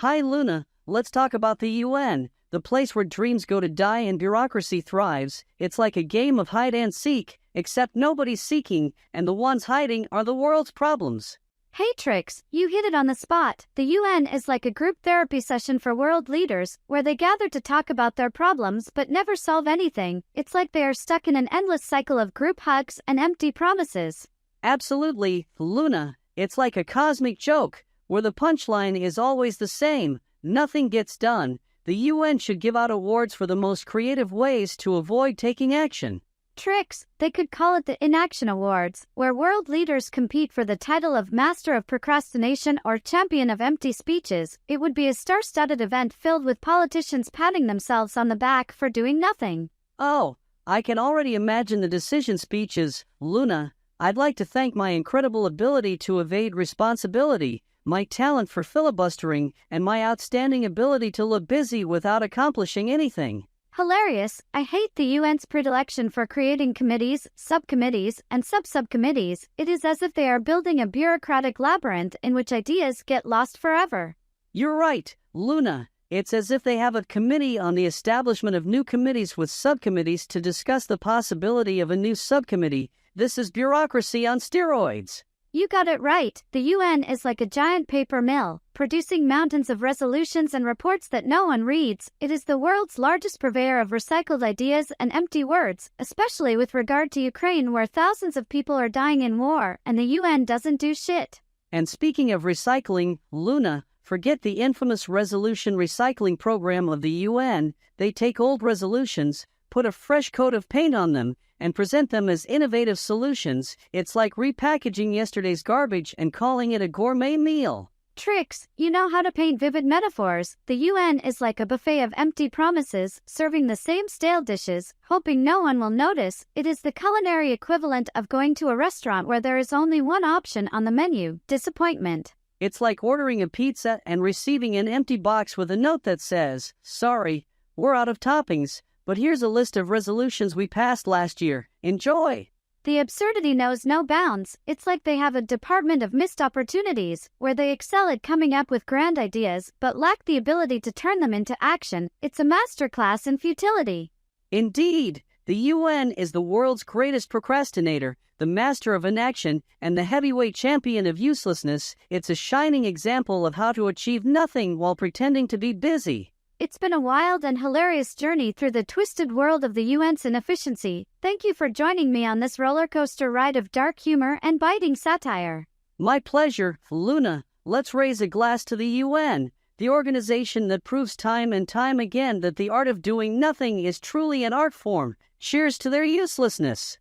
Hi Luna, let's talk about the UN, the place where dreams go to die and bureaucracy thrives. It's like a game of hide and seek, except nobody's seeking, and the ones hiding are the world's problems. Hey Trix, you hit it on the spot. The UN is like a group therapy session for world leaders, where they gather to talk about their problems but never solve anything. It's like they are stuck in an endless cycle of group hugs and empty promises. Absolutely, Luna, it's like a cosmic joke, where the punchline is always the same: nothing gets done. The UN should give out awards for the most creative ways to avoid taking action. Trix, they could call it the Inaction Awards, where world leaders compete for the title of Master of Procrastination or Champion of Empty Speeches. It would be a star-studded event filled with politicians patting themselves on the back for doing nothing. Oh, I can already imagine the decision speeches. Luna, I'd like to thank my incredible ability to evade responsibility, my talent for filibustering, and my outstanding ability to look busy without accomplishing anything. Hilarious. I hate the UN's predilection for creating committees, subcommittees, and sub-subcommittees. It is as if they are building a bureaucratic labyrinth in which ideas get lost forever. You're right, Luna. It's as if they have a committee on the establishment of new committees with subcommittees to discuss the possibility of a new subcommittee. This is bureaucracy on steroids. You got it right. The UN is like a giant paper mill, producing mountains of resolutions and reports that no one reads. It is the world's largest purveyor of recycled ideas and empty words, especially with regard to Ukraine, where thousands of people are dying in war, and the UN doesn't do shit. And speaking of recycling, Luna, forget the infamous resolution recycling program of the UN. They take old resolutions, put a fresh coat of paint on them, and present them as innovative solutions. It's like repackaging yesterday's garbage and calling it a gourmet meal. Trix, you know how to paint vivid metaphors. The UN is like a buffet of empty promises, serving the same stale dishes, hoping no one will notice. It is the culinary equivalent of going to a restaurant where there is only one option on the menu: disappointment. It's like ordering a pizza and receiving an empty box with a note that says, "Sorry, we're out of toppings, but here's a list of resolutions we passed last year. Enjoy." The absurdity knows no bounds. It's like they have a department of missed opportunities, where they excel at coming up with grand ideas, but lack the ability to turn them into action. It's a masterclass in futility. Indeed, the UN is the world's greatest procrastinator, the master of inaction, and the heavyweight champion of uselessness. It's a shining example of how to achieve nothing while pretending to be busy. It's been a wild and hilarious journey through the twisted world of the UN's inefficiency. Thank you for joining me on this roller coaster ride of dark humor and biting satire. My pleasure, Luna. Let's raise a glass to the UN, the organization that proves time and time again that the art of doing nothing is truly an art form. Cheers to their uselessness.